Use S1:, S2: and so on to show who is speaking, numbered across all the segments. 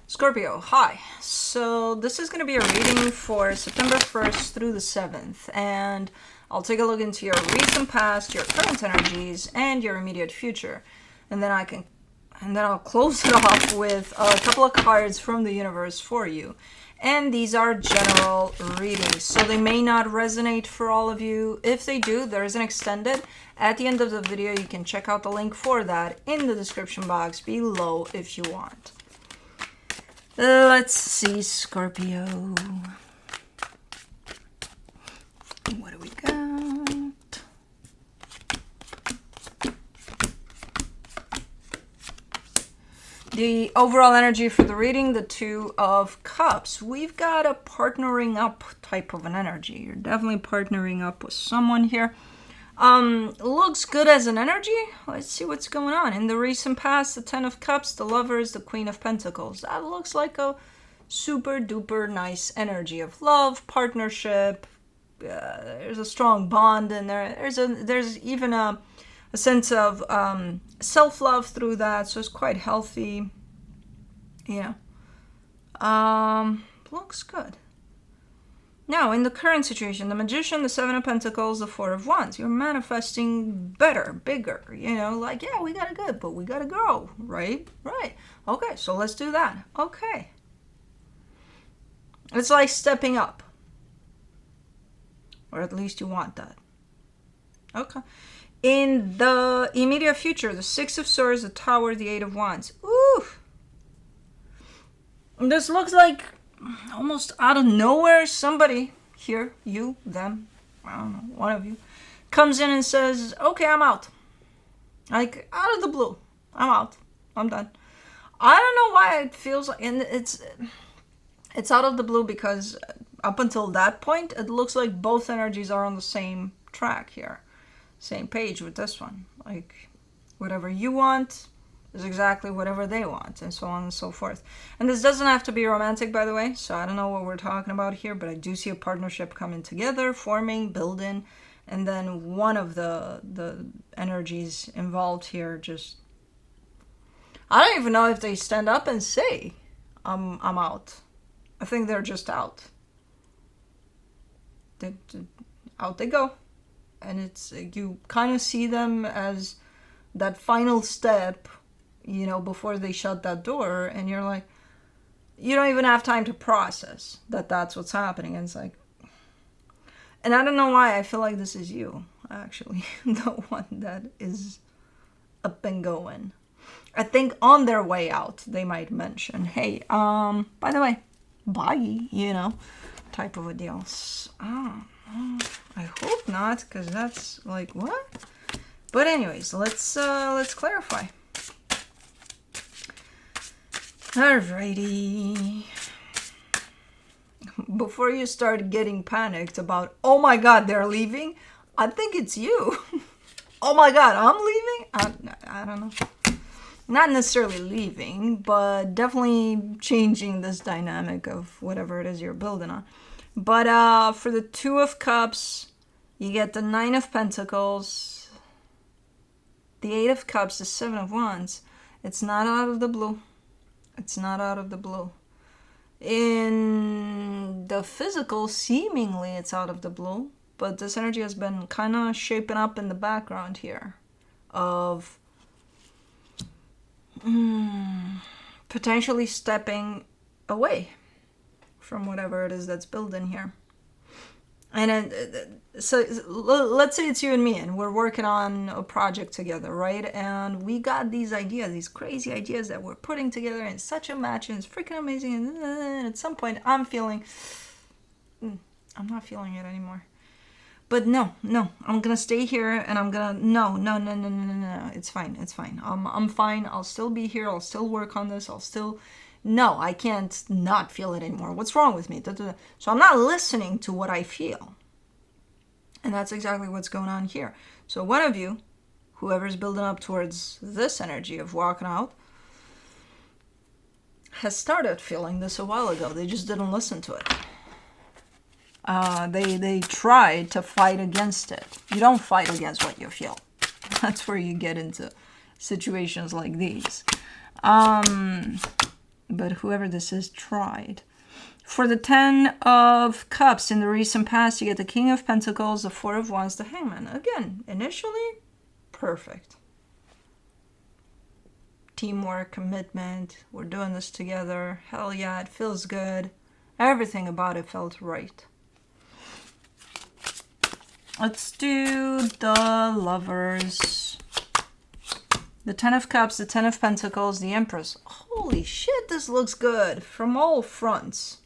S1: Scorpio, hi. So this is going to be a reading for September 1st through the 7th, and I'll take a look into your recent past, your current energies, and your immediate future. And then I'll close it off with a couple of cards from the universe for you. And these are general readings, so they may not resonate for all of you. If they do, there is an extended. At the end of the video, you can check out the link for that in the description box below if you want. Let's see, Scorpio. What do we got? The overall energy for the reading, the Two of Cups. We've got a partnering up type of an energy. You're definitely partnering up with someone here. Looks good as an energy. Let's see what's going on. In the recent past, the Ten of Cups, the Lovers, the Queen of Pentacles. That looks like a super duper nice energy of love, partnership. There's a strong bond in there. There's even a sense of self-love through that, so it's quite healthy. Yeah. Looks good. Now, in the current situation, the Magician, the Seven of Pentacles, the Four of Wands. You're manifesting better, bigger, like, yeah, we got it good, but we got to grow, right? Right. Okay, so let's do that. Okay. It's like stepping up. Or at least you want that. Okay. In the immediate future, the Six of Swords, the Tower, the Eight of Wands. Ooh. This looks like almost out of nowhere, somebody here, you, them, I don't know, one of you, comes in and says, okay, I'm out. Like, out of the blue. I'm out. I'm done. I don't know why it feels like, and it's out of the blue because up until that point, it looks like both energies are on the same track here. Same page with this one. Like, whatever you want is exactly whatever they want, and so on and so forth. And this doesn't have to be romantic, by the way, so I don't know what we're talking about here, but I do see a partnership coming together, forming, building, and then one of the energies involved here just, I don't even know if they stand up and say, I'm out. I think they're just out. Out they go. And it's, you kind of see them as that final step, before they shut that door, and you're like, you don't even have time to process that that's what's happening. And it's like, and I don't know why I feel like this is you, actually, the one that is up and going. I think on their way out, they might mention, hey, by the way, bye, type of a deal. I hope not, because that's like, what? But anyways, let's clarify. Alrighty. Before you start getting panicked about, oh my god, they're leaving, I think it's you. Oh my god, I'm leaving? I don't know. Not necessarily leaving, but definitely changing this dynamic of whatever it is you're building on. But for the Two of Cups, you get the Nine of Pentacles, the Eight of Cups, the Seven of Wands. It's not out of the blue. It's not out of the blue. In the physical, seemingly it's out of the blue, but this energy has been kind of shaping up in the background here of potentially stepping away from whatever it is that's building here. And so let's say it's you and me, and we're working on a project together, right? And we got these ideas, these crazy ideas that we're putting together, and it's such a match, and it's freaking amazing. And at some point, I'm not feeling it anymore. But no, I'm gonna stay here, and I'm gonna no. It's fine. I'm fine. I'll still be here. I'll still work on this. No, I can't not feel it anymore. What's wrong with me? So I'm not listening to what I feel. And that's exactly what's going on here. So one of you, whoever's building up towards this energy of walking out, has started feeling this a while ago. They just didn't listen to it. They tried to fight against it. You don't fight against what you feel. That's where you get into situations like these. but whoever this is tried. For the 10 of Cups in the recent past, you get the King of Pentacles, the 4 of Wands, the Hangman. Again, initially, perfect. Teamwork, commitment, we're doing this together. Hell yeah, it feels good. Everything about it felt right. Let's do the Lovers. The 10 of Cups, the 10 of Pentacles, the Empress. Holy shit, this looks good from all fronts.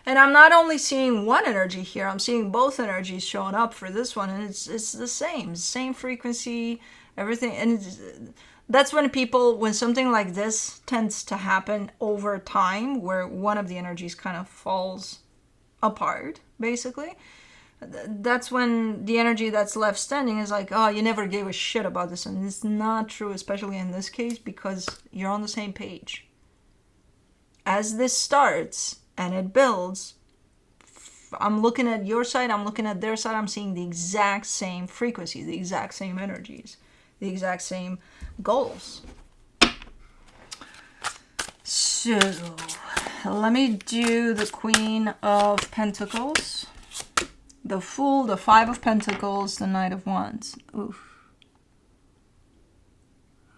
S1: And I'm not only seeing one energy here, I'm seeing both energies showing up for this one. And it's the same frequency, everything. And that's when something like this tends to happen over time, where one of the energies kind of falls apart, basically. That's when the energy that's left standing is like, oh, you never gave a shit about this. And it's not true, especially in this case, because you're on the same page. As this starts and it builds, I'm looking at your side, I'm looking at their side, I'm seeing the exact same frequency, the exact same energies, the exact same goals. So, let me do the Queen of Pentacles, the Fool, the 5 of Pentacles, the Knight of Wands. Oof.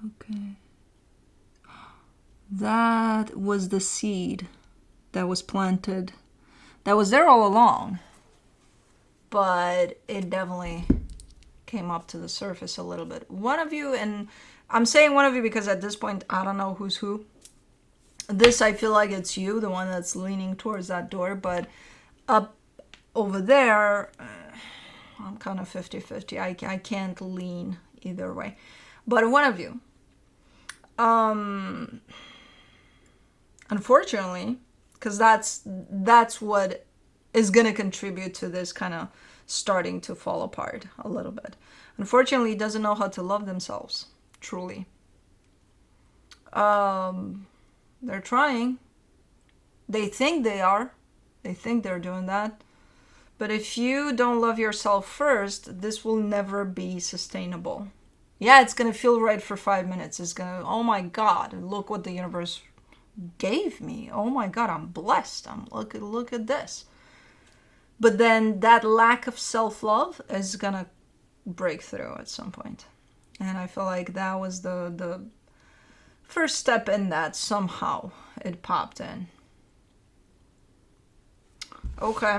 S1: Okay. That was the seed that was planted. That was there all along. But it definitely came up to the surface a little bit. One of you, and I'm saying one of you because at this point, I don't know who's who. This, I feel like it's you, the one that's leaning towards that door. But up over there, I'm kind of 50-50. I can't lean either way. But one of you. Unfortunately, because that's what is going to contribute to this kind of starting to fall apart a little bit. Unfortunately, doesn't know how to love themselves, truly. They're trying. They think they are. They think they're doing that. But if you don't love yourself first, this will never be sustainable. Yeah, it's going to feel right for 5 minutes. It's going to, oh my God, look what the universe gave me. Oh my God, I'm blessed. Look at this. But then that lack of self-love is going to break through at some point. And I feel like that was the first step in that. Somehow it popped in. Okay.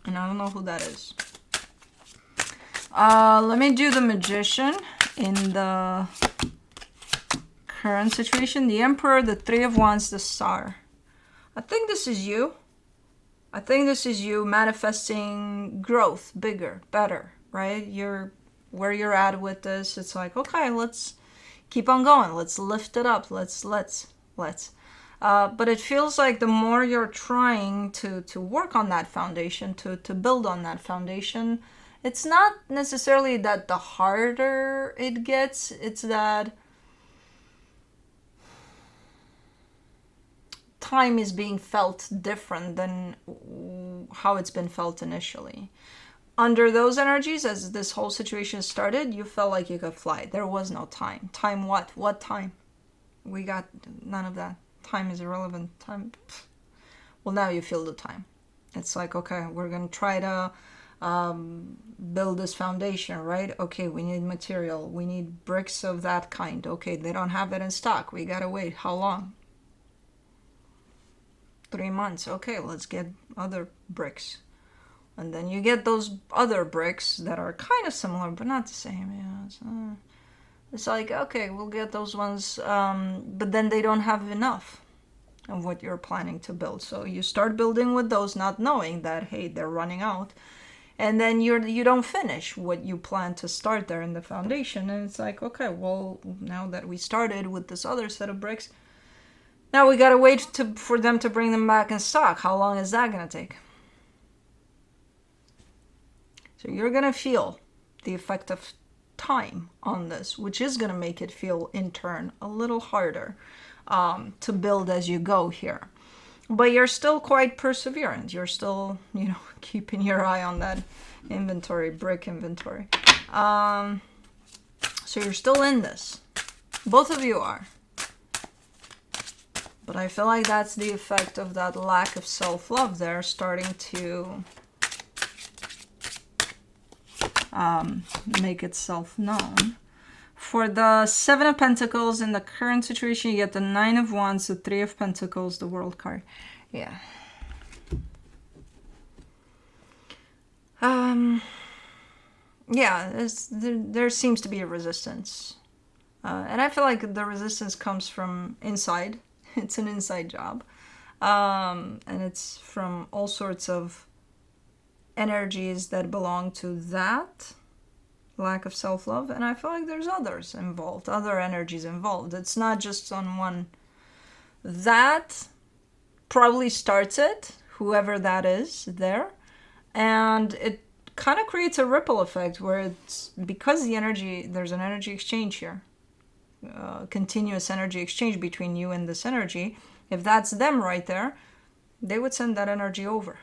S1: And I don't know who that is. Let me do the Magician in the current situation. The Emperor, the 3 of Wands, the Star. I think this is you. I think this is you manifesting growth, bigger, better, right? You're where you're at with this. It's like, okay, let's keep on going. Let's lift it up. Let's. But it feels like the more you're trying to work on that foundation, to build on that foundation, it's not necessarily that the harder it gets, it's that time is being felt different than how it's been felt initially. Under those energies, as this whole situation started, you felt like you could fly. There was no time. Time what? What time? We got none of that. Time is irrelevant. Time. Well, now you feel the time. It's like, okay, we're going to try to build this foundation, right? Okay, we need material. We need bricks of that kind. Okay, they don't have it in stock. We got to wait. How long? 3 months. Okay, let's get other bricks. And then you get those other bricks that are kind of similar, but not the same. Yeah, it's like, okay, we'll get those ones, but then they don't have enough of what you're planning to build. So you start building with those, not knowing that, hey, they're running out. And then you don't finish what you plan to start there in the foundation. And it's like, okay, well, now that we started with this other set of bricks, now we gotta wait for them to bring them back in stock. How long is that gonna take? So you're gonna feel the effect of time on this, which is gonna make it feel in turn a little harder to build as you go here. But you're still quite perseverant. You're still, keeping your eye on that inventory, brick inventory. So you're still in this. Both of you are. But I feel like that's the effect of that lack of self-love there starting to make itself known. For the Seven of Pentacles in the current situation, you get the Nine of Wands, the Three of Pentacles, the World card. Yeah. Yeah, there seems to be a resistance. And I feel like the resistance comes from inside. It's an inside job. And it's from all sorts of energies that belong to that lack of self-love. And I feel like there's others involved, other energies involved. It's not just on one. That probably starts it, whoever that is there. And it kind of creates a ripple effect where it's because there's an energy exchange here. Continuous energy exchange between you and this energy. If that's them right there, they would send that energy over.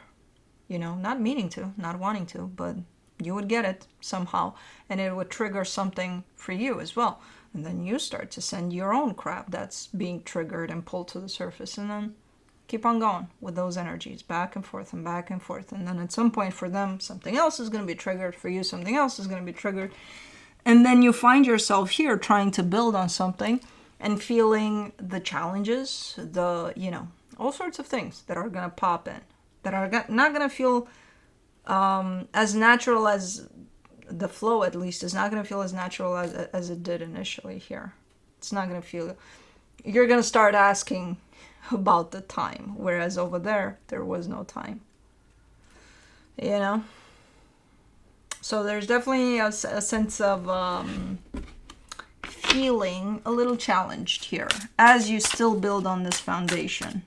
S1: Not meaning to, not wanting to, but you would get it somehow, and it would trigger something for you as well. And then you start to send your own crap that's being triggered and pulled to the surface, and then keep on going with those energies, back and forth and back and forth. And then at some point for them, something else is going to be triggered. For you, something else is going to be triggered. And then you find yourself here trying to build on something and feeling the challenges, all sorts of things that are going to pop in, that are not going to feel as natural as the flow, at least, is not going to feel as natural as it did initially here. It's not going to feel, you're going to start asking about the time, whereas over there was no time. So there's definitely a sense of feeling a little challenged here as you still build on this foundation.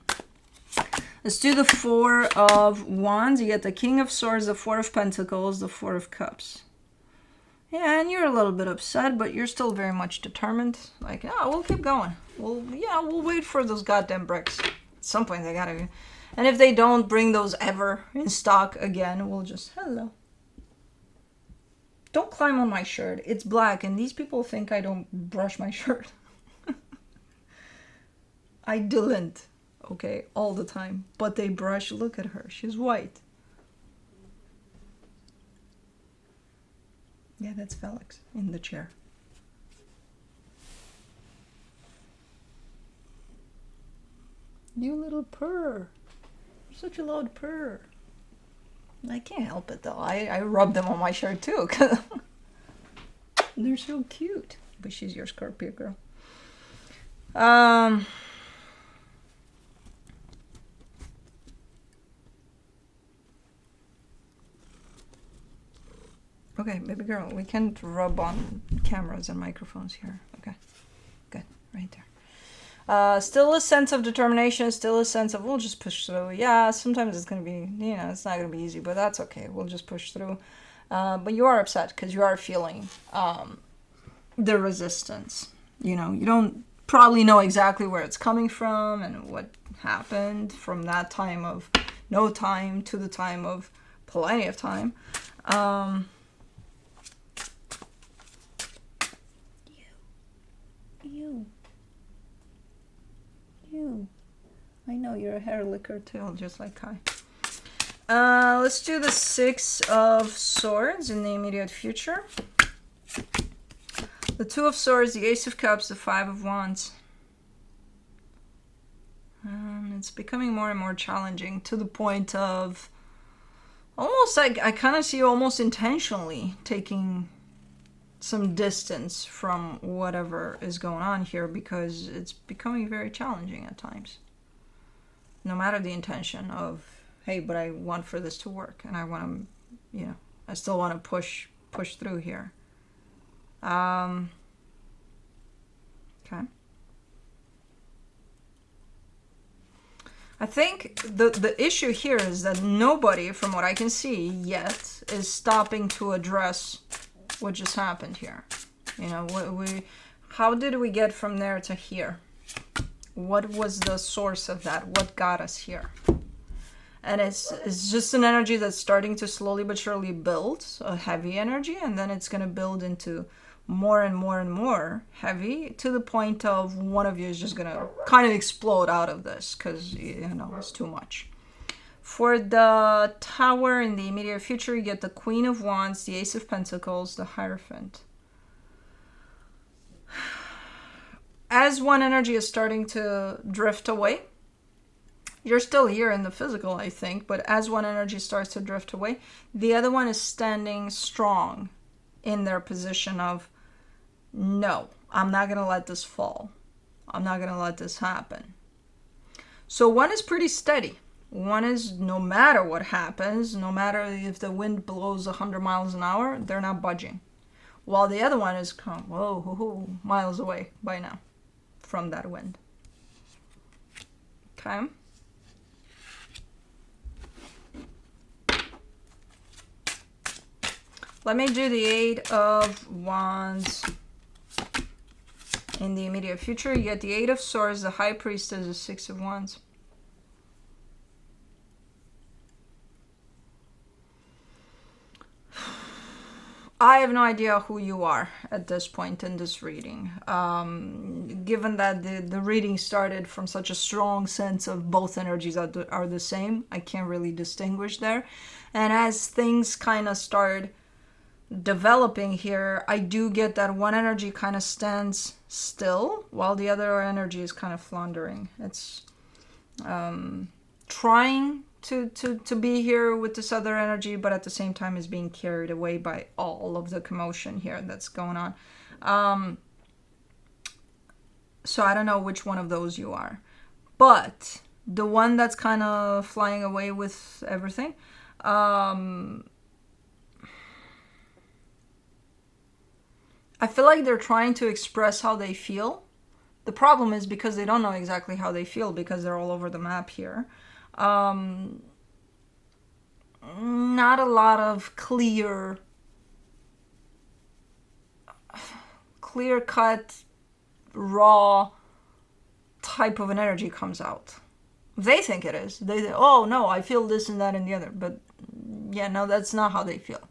S1: Let's do the Four of Wands. You get the King of Swords, the Four of Pentacles, the Four of Cups. Yeah, and you're a little bit upset, but you're still very much determined. Like, we'll keep going. We'll wait for those goddamn bricks. At some point they gotta... And if they don't bring those ever in stock again, we'll just... Hello. Don't climb on my shirt. It's black, and these people think I don't brush my shirt. I don't. Okay, all the time. But they brush. Look at her. She's white. Yeah, that's Felix in the chair. You little purr. You're such a loud purr. I can't help it though. I rub them on my shirt too. They're so cute. But she's your Scorpio girl. Okay, baby girl, we can't rub on cameras and microphones here. Okay, good, right there. Still a sense of determination, still a sense of we'll just push through. Yeah, sometimes it's going to be, it's not going to be easy, but that's okay. We'll just push through. But you are upset because you are feeling the resistance. You don't probably know exactly where it's coming from and what happened from that time of no time to the time of plenty of time. You. I know you're a hair licker too, just like Kai. Let's do the Six of Swords in the immediate future. The Two of Swords, the Ace of Cups, the Five of Wands. It's becoming more and more challenging to the point of almost like I kind of see you almost intentionally taking some distance from whatever is going on here because it's becoming very challenging at times. No matter the intention of, hey, but I want for this to work and I want to, I still want to push through here. Okay. I think the issue here is that nobody, from what I can see yet, is stopping to address what just happened here. How did we get from there to here? What was the source of that? What got us here? And it's just an energy that's starting to slowly but surely build, a heavy energy, and then it's going to build into more and more and more heavy, to the point of one of you is just gonna kind of explode out of this because, you know, it's too much. For the Tower in the immediate future, you get the Queen of Wands, the Ace of Pentacles, the Hierophant. As one energy is starting to drift away, you're still here in the physical, I think, but as one energy starts to drift away, the other one is standing strong in their position of, no, I'm not going to let this fall. I'm not going to let this happen. So one is pretty steady. One is, no matter what happens, no matter if the wind blows 100 miles an hour, they're not budging. While the other one is miles away by now from that wind. Okay. Let me do the Eight of Wands in the immediate future. You get the Eight of Swords, the High Priestess, the Six of Wands. I have no idea who you are at this point in this reading. Given that the reading started from such a strong sense of both energies are the same, I can't really distinguish there. And as things kind of start developing here, I do get that one energy kind of stands still while the other energy is kind of floundering. It's trying to be here with this other energy, but at the same time is being carried away by all of the commotion here that's going on. So I don't know which one of those you are, but the one that's kind of flying away with everything, I feel like they're trying to express how they feel. The problem is because they don't know exactly how they feel because they're all over the map here. Not a lot of clear-cut, raw type of an energy comes out. They think it is. They say, oh no, I feel this and that and the other. But yeah, no, that's not how they feel.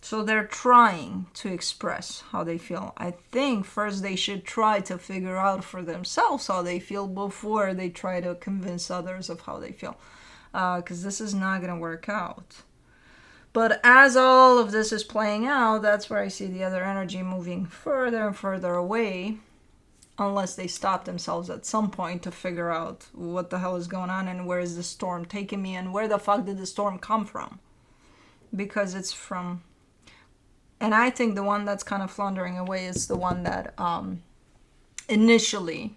S1: So they're trying to express how they feel. I think first they should try to figure out for themselves how they feel before they try to convince others of how they feel. Because this is not going to work out. But as all of this is playing out, that's where I see the other energy moving further and further away. Unless they stop themselves at some point to figure out what the hell is going on and where is the storm taking me and where the fuck did the storm come from. Because it's from... And I think the one that's kind of floundering away is the one that initially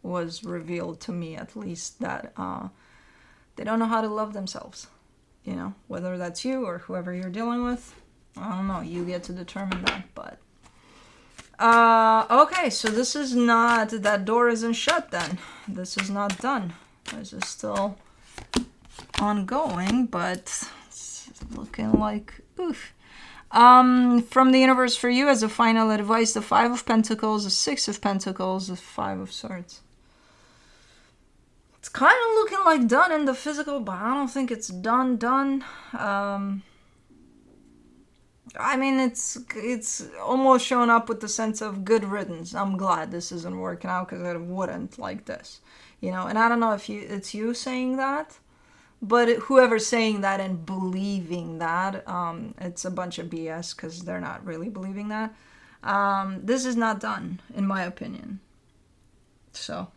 S1: was revealed to me, at least, that they don't know how to love themselves. You know, whether that's you or whoever you're dealing with. I don't know. You get to determine that. But okay, so this is not... That door isn't shut then. This is not done. This is still ongoing, but it's looking like... Oof. From the universe for you as a final advice, the Five of Pentacles, the Six of Pentacles, the Five of Swords. It's kind of looking like done in the physical, but I don't think it's done. I mean, it's almost showing up with the sense of good riddance. I'm glad this isn't working out because I wouldn't like this, you know. And I don't know if it's you saying that. But whoever's saying that and believing that, it's a bunch of BS because they're not really believing that. This is not done, in my opinion. So,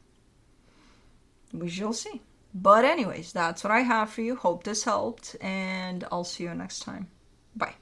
S1: we shall see. But anyways, that's what I have for you. Hope this helped, and I'll see you next time. Bye.